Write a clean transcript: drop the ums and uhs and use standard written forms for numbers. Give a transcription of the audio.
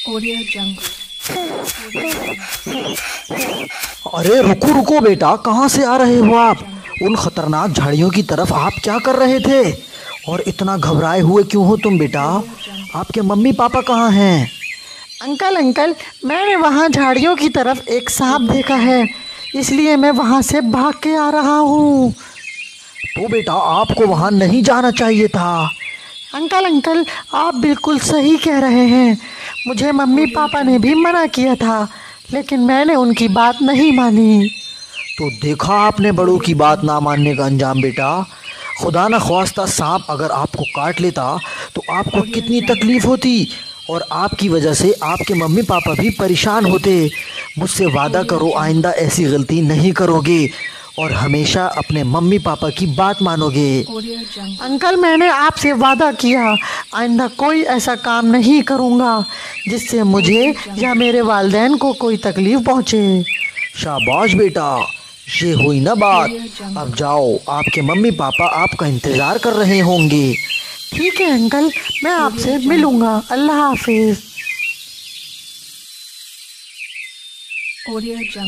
Audio Jungle. अरे रुको रुको बेटा, कहाँ से आ रहे हो आप? उन खतरनाक झाड़ियों की तरफ आप क्या कर रहे थे? और इतना घबराए हुए क्यों हो तुम बेटा? आपके मम्मी पापा कहाँ हैं? अंकल, मैंने वहाँ झाड़ियों की तरफ एक सांप देखा है, इसलिए मैं वहाँ से भाग के आ रहा हूँ। तो बेटा आपको वहाँ नहीं जाना चाहिए था। अंकल, आप बिल्कुल सही कह रहे हैं। मुझे मम्मी पापा ने भी मना किया था, लेकिन मैंने उनकी बात नहीं मानी। तो देखा आपने बड़ों की बात ना मानने का अंजाम बेटा। खुदा न ख्वास्ता सांप अगर आपको काट लेता तो आपको कितनी तकलीफ़ होती, और आपकी वजह से आपके मम्मी पापा भी परेशान होते। मुझसे वादा करो आइंदा ऐसी गलती नहीं करोगे और हमेशा अपने मम्मी पापा की बात मानोगे। Audio Jungle. अंकल, मैंने आपसे वादा किया आइंदा कोई ऐसा काम नहीं करूँगा जिससे मुझे या मेरे वालिदैन को कोई तकलीफ़ पहुँचे। शाबाश बेटा, ये हुई ना बात। अब जाओ, आपके मम्मी पापा आपका इंतज़ार कर रहे होंगे। ठीक है अंकल, मैं आपसे मिलूँगा। अल्लाह हाफिज़। Audio Jungle.